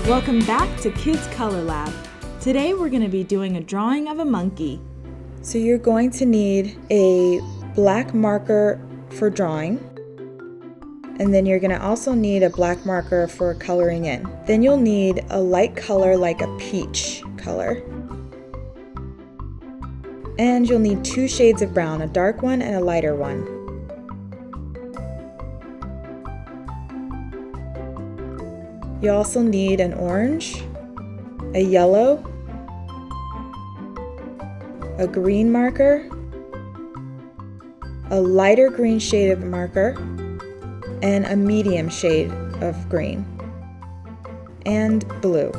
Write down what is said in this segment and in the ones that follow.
Welcome back to Kidz Color Lab. Today we're going to be doing a drawing of a monkey. So you're going to need a black marker for drawing, and then you're going to also need a black marker for coloring in. Then you'll need a light color like a peach color. And you'll need 2 shades of brown, a dark one and a lighter one. You also need an orange, a yellow, a green marker, a lighter green shade of marker, and a medium shade of green, and blue.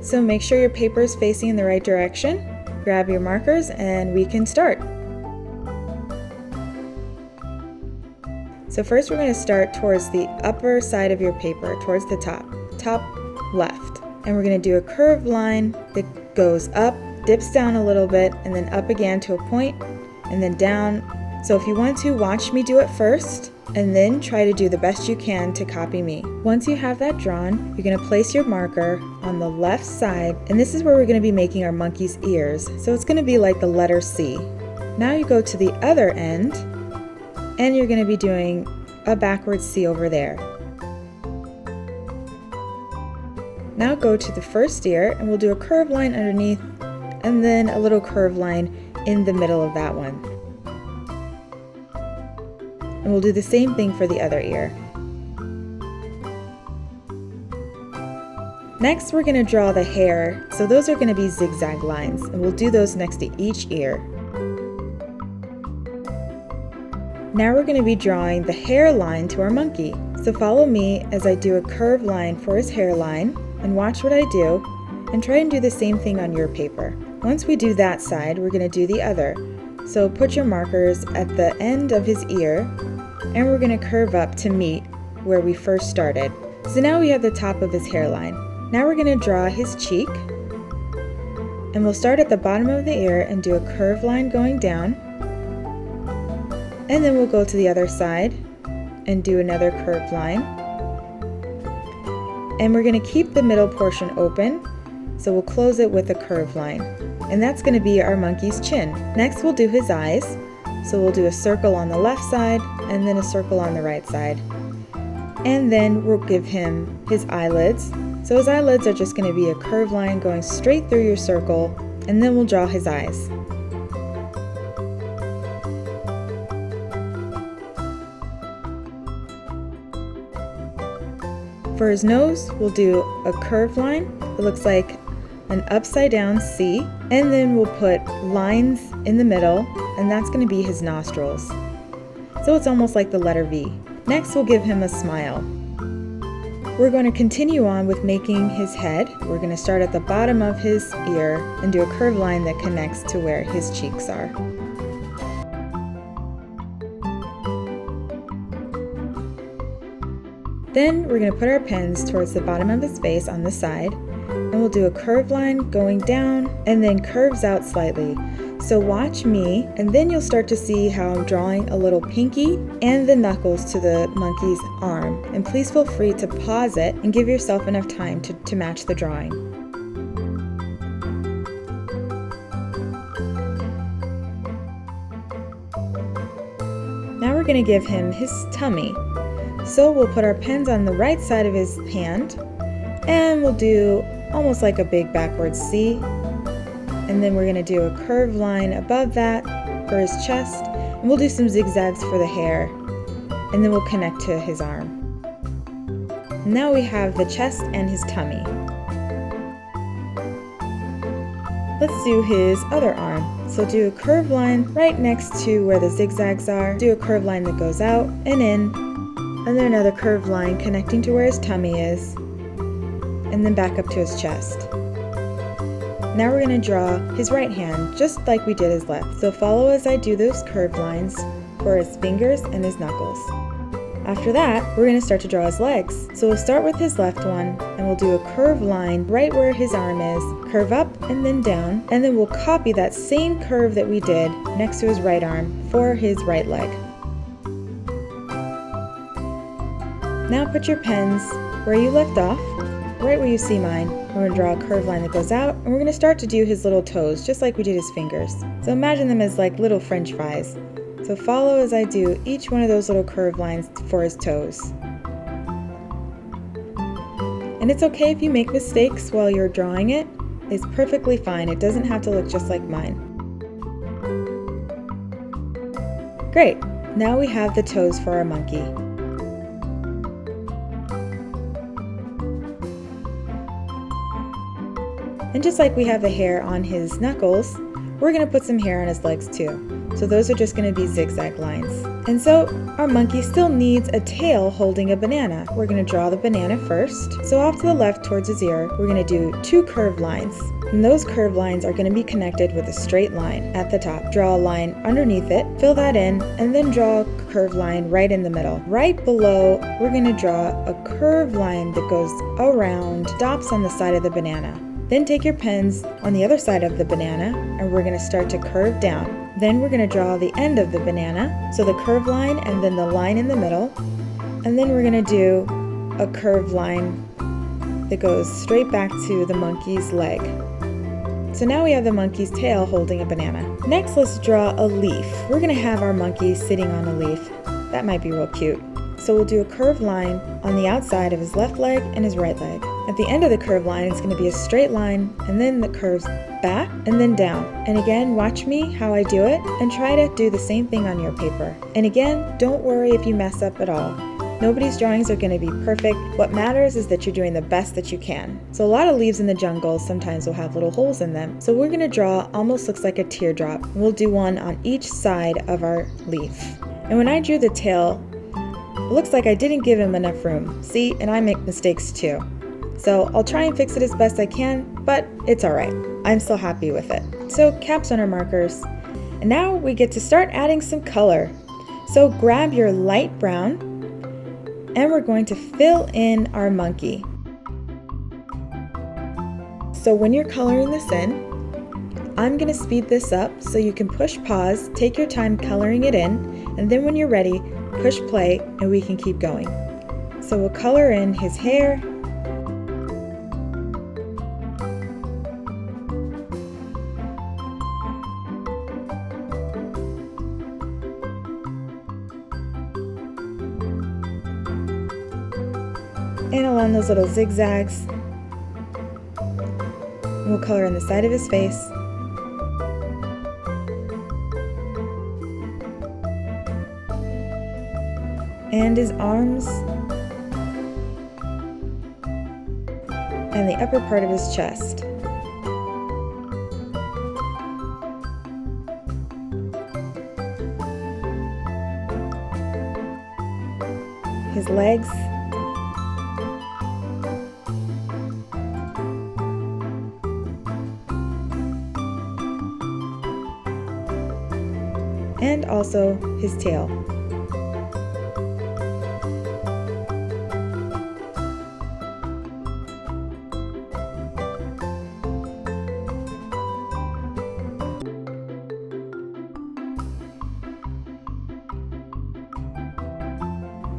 So make sure your paper is facing in the right direction. Grab your markers and we can start. So first we're going to start towards the upper side of your paper, towards the top left. And we're going to do a curved line that goes up, dips down a little bit, and then up again to a point, and then down. So if you want to, watch me do it first, and then try to do the best you can to copy me. Once you have that drawn, you're going to place your marker on the left side, and this is where we're going to be making our monkey's ears. So it's going to be like the letter C. Now you go to the other end, and you're going to be doing a backwards C over there. Now go to the first ear and we'll do a curved line underneath and then a little curved line in the middle of that one. And we'll do the same thing for the other ear. Next we're going to draw the hair, so those are going to be zigzag lines, and we'll do those next to each ear. Now we're going to be drawing the hairline to our monkey. So follow me as I do a curved line for his hairline, and watch what I do, and try and do the same thing on your paper. Once we do that side, we're going to do the other. So put your markers at the end of his ear, and we're going to curve up to meet where we first started. So now we have the top of his hairline. Now we're going to draw his cheek, and we'll start at the bottom of the ear and do a curved line going down. And then we'll go to the other side and do another curved line. And we're going to keep the middle portion open, so we'll close it with a curved line. And that's going to be our monkey's chin. Next we'll do his eyes. So we'll do a circle on the left side and then a circle on the right side. And then we'll give him his eyelids. So his eyelids are just going to be a curved line going straight through your circle, and then we'll draw his eyes. For his nose, we'll do a curved line. It looks like an upside down C, and then we'll put lines in the middle, and that's going to be his nostrils. So it's almost like the letter V. Next, we'll give him a smile. We're going to continue on with making his head. We're going to start at the bottom of his ear and do a curved line that connects to where his cheeks are. Then we're going to put our pens towards the bottom of his face on the side, and we'll do a curved line going down and then curves out slightly. So watch me, and then you'll start to see how I'm drawing a little pinky and the knuckles to the monkey's arm. And please feel free to pause it and give yourself enough time to match the drawing. Now we're going to give him his tummy. So we'll put our pens on the right side of his hand, and we'll do almost like a big backwards C. And then we're going to do a curved line above that for his chest, and we'll do some zigzags for the hair, and then we'll connect to his arm. Now we have the chest and his tummy. Let's do his other arm. So do a curved line right next to where the zigzags are. Do a curved line that goes out and in, and then another curved line connecting to where his tummy is, and then back up to his chest. Now we're going to draw his right hand, just like we did his left. So follow as I do those curved lines for his fingers and his knuckles. After that, we're going to start to draw his legs. So we'll start with his left one, and we'll do a curved line right where his arm is, curve up and then down, and then we'll copy that same curve that we did next to his right arm for his right leg. Now put your pens where you left off, right where you see mine. We're going to draw a curved line that goes out, and we're going to start to do his little toes, just like we did his fingers. So imagine them as like little French fries. So follow as I do each one of those little curved lines for his toes. And it's okay if you make mistakes while you're drawing it. It's perfectly fine. It doesn't have to look just like mine. Great. Now we have the toes for our monkey. And just like we have the hair on his knuckles, we're going to put some hair on his legs too. So those are just going to be zigzag lines. And so our monkey still needs a tail holding a banana. We're going to draw the banana first. So off to the left towards his ear, we're going to do 2 curved lines. And those curved lines are going to be connected with a straight line at the top. Draw a line underneath it, fill that in, and then draw a curved line right in the middle. Right below, we're going to draw a curved line that goes around, stops on the side of the banana. Then take your pens on the other side of the banana, and we're going to start to curve down. Then we're going to draw the end of the banana, so the curved line and then the line in the middle. And then we're going to do a curved line that goes straight back to the monkey's leg. So now we have the monkey's tail holding a banana. Next, let's draw a leaf. We're going to have our monkey sitting on a leaf. That might be real cute. So we'll do a curved line on the outside of his left leg and his right leg. At the end of the curved line, it's going to be a straight line, and then the curves back and then down. And again, watch me how I do it and try to do the same thing on your paper. And again, don't worry if you mess up at all. Nobody's drawings are going to be perfect. What matters is that you're doing the best that you can. So a lot of leaves in the jungle sometimes will have little holes in them. So we're going to draw almost looks like a teardrop. We'll do one on each side of our leaf. And when I drew the tail, it looks like I didn't give him enough room. See, and I make mistakes too. So I'll try and fix it as best I can, but it's alright. I'm still happy with it. So caps on our markers. And now we get to start adding some color. So grab your light brown, and we're going to fill in our monkey. So when you're coloring this in, I'm going to speed this up so you can push pause, take your time coloring it in, and then when you're ready, push play and we can keep going. So we'll color in his hair, and along those little zigzags. We'll color in the side of his face. And his arms. And the upper part of his chest. His legs. And also his tail.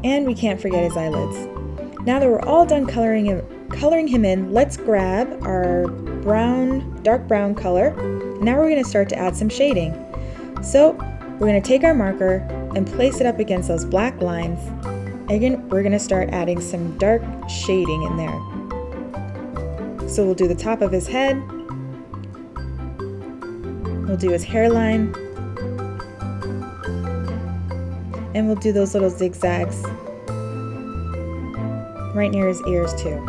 And we can't forget his eyelids. Now that we're all done coloring him in, let's grab our dark brown color. Now we're going to start to add some shading. So we're going to take our marker and place it up against those black lines. Again, we're going to start adding some dark shading in there. So we'll do the top of his head. We'll do his hairline. And we'll do those little zigzags right near his ears too.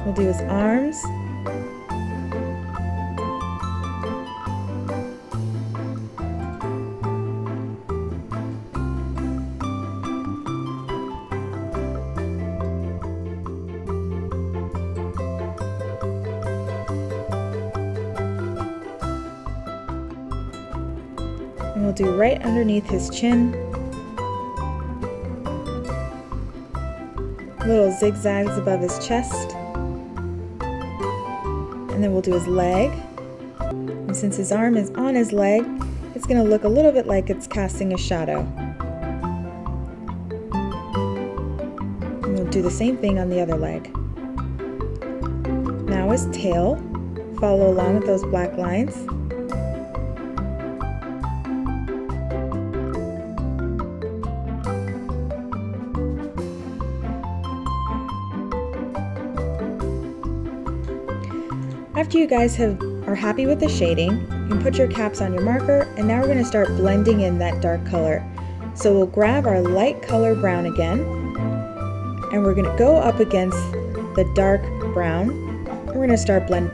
We'll do his arms. And we'll do right underneath his chin. little zigzags above his chest. And then we'll do his leg. And since his arm is on his leg, it's going to look a little bit like it's casting a shadow. And we'll do the same thing on the other leg. Now his tail. Follow along with those black lines. After you guys are happy with the shading, you can put your caps on your marker, and now we're going to start blending in that dark color. So we'll grab our light color brown again, and we're going to go up against the dark brown, and we're going to start blending.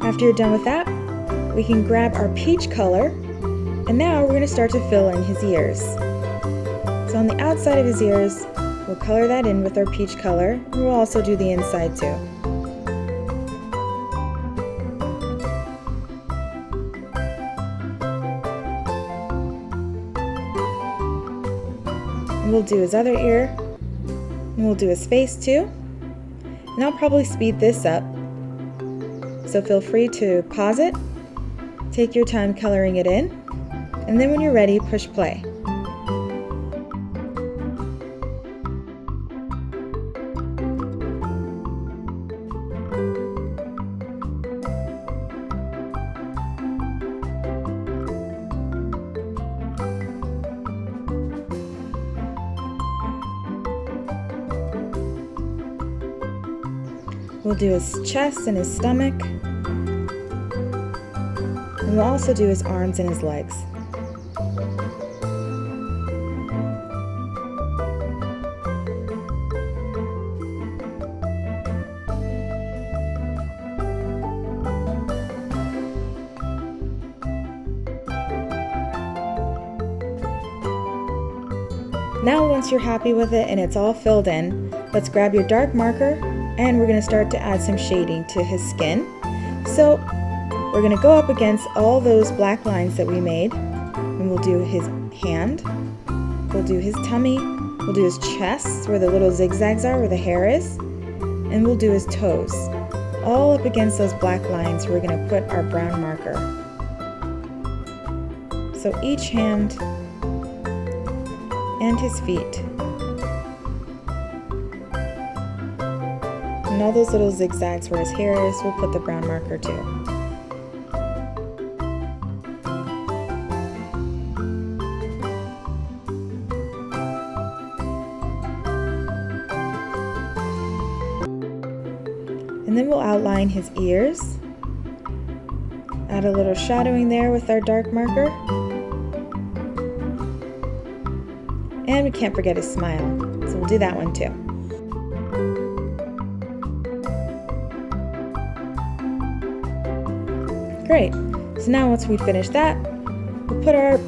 After you're done with that, we can grab our peach color, and now we're going to start to fill in his ears. So on the outside of his ears, we'll color that in with our peach color, and we'll also do the inside too. And we'll do his other ear, and we'll do his face too. And I'll probably speed this up. So feel free to pause it, take your time coloring it in, and then when you're ready, push play. We'll do his chest and his stomach. And we'll also do his arms and his legs. Now once you're happy with it and it's all filled in, let's grab your dark marker and we're going to start to add some shading to his skin. So we're going to go up against all those black lines that we made, and we'll do his hand, we'll do his tummy, we'll do his chest where the little zigzags are, where the hair is, and we'll do his toes. All up against those black lines, we're going to put our brown marker. So each hand and his feet. And all those little zigzags where his hair is, we'll put the brown marker too. And then we'll outline his ears. Add a little shadowing there with our dark marker. And we can't forget his smile, so we'll do that one too. Great, so now once we finish that, we'll put our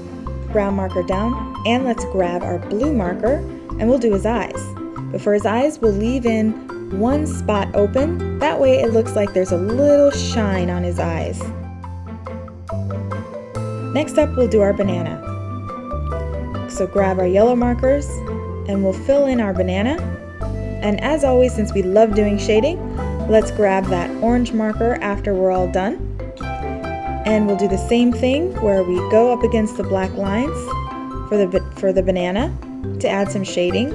brown marker down and let's grab our blue marker and we'll do his eyes. But for his eyes, we'll leave in one spot open. That way it looks like there's a little shine on his eyes. Next up, we'll do our banana. So grab our yellow markers and we'll fill in our banana. And as always, since we love doing shading, let's grab that orange marker after we're all done. And we'll do the same thing where we go up against the black lines for the banana to add some shading.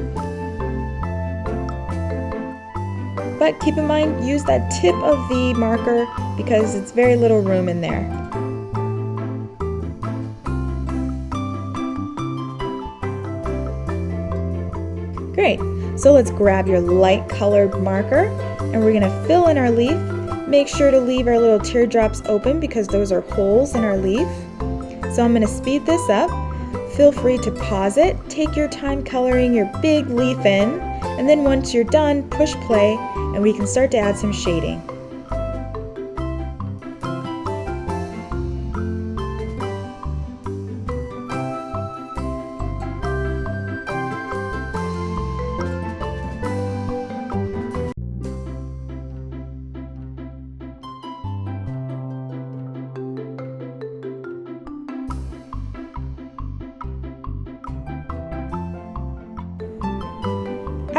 But keep in mind, use that tip of the marker because it's very little room in there. Great, so let's grab your light colored marker and we're gonna fill in our leaf. Make sure to leave our little teardrops open because those are holes in our leaf. So I'm gonna speed this up. Feel free to pause it, take your time coloring your big leaf in, and then once you're done, push play and we can start to add some shading.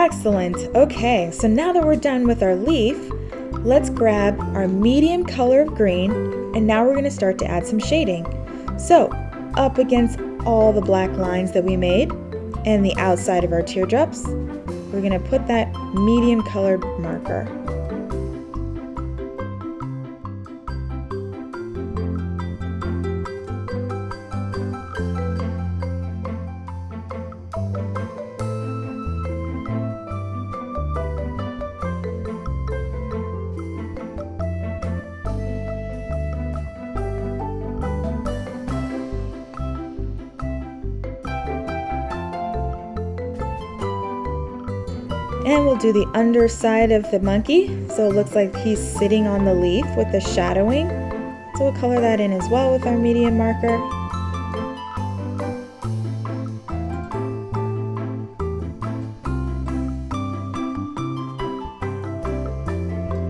Excellent. Okay, so now that we're done with our leaf, let's grab our medium color of green, and now we're going to start to add some shading. So, up against all the black lines that we made and the outside of our teardrops, we're going to put that medium colored marker. And we'll do the underside of the monkey, so it looks like he's sitting on the leaf with the shadowing. So we'll color that in as well with our medium marker.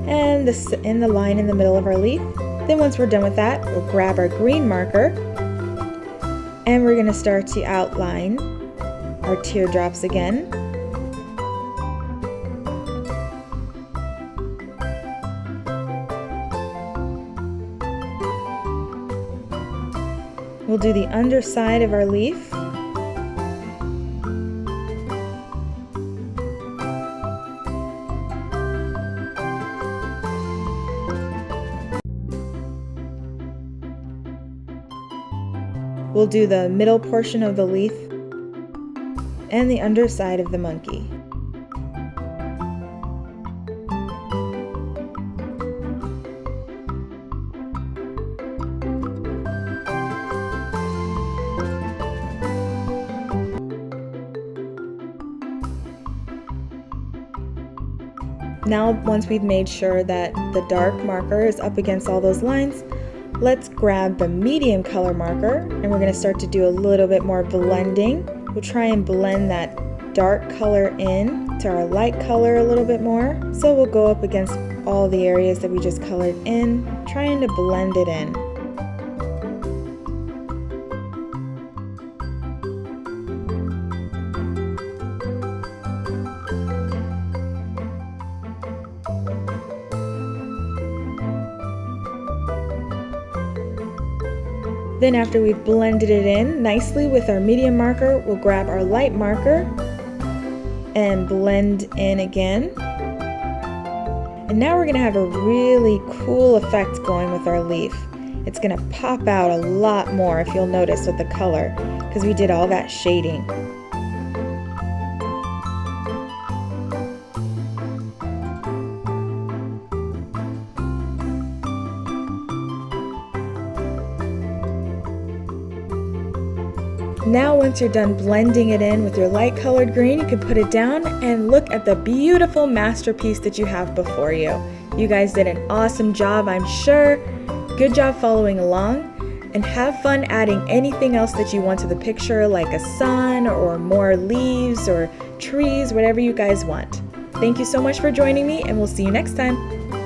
And in the line in the middle of our leaf. Then once we're done with that, we'll grab our green marker and we're going to start to outline our teardrops again. We'll do the underside of our leaf. We'll do the middle portion of the leaf and the underside of the monkey. Now, once we've made sure that the dark marker is up against all those lines, let's grab the medium color marker and we're going to start to do a little bit more blending. We'll try and blend that dark color in to our light color a little bit more. So we'll go up against all the areas that we just colored in, trying to blend it in. Then after we've blended it in nicely with our medium marker, we'll grab our light marker and blend in again. And now we're going to have a really cool effect going with our leaf. It's going to pop out a lot more, if you'll notice, with the color, because we did all that shading. Now once you're done blending it in with your light colored green, you can put it down and look at the beautiful masterpiece that you have before you. You guys did an awesome job, I'm sure. Good job following along, and have fun adding anything else that you want to the picture, like a sun or more leaves or trees, whatever you guys want. Thank you so much for joining me, and we'll see you next time.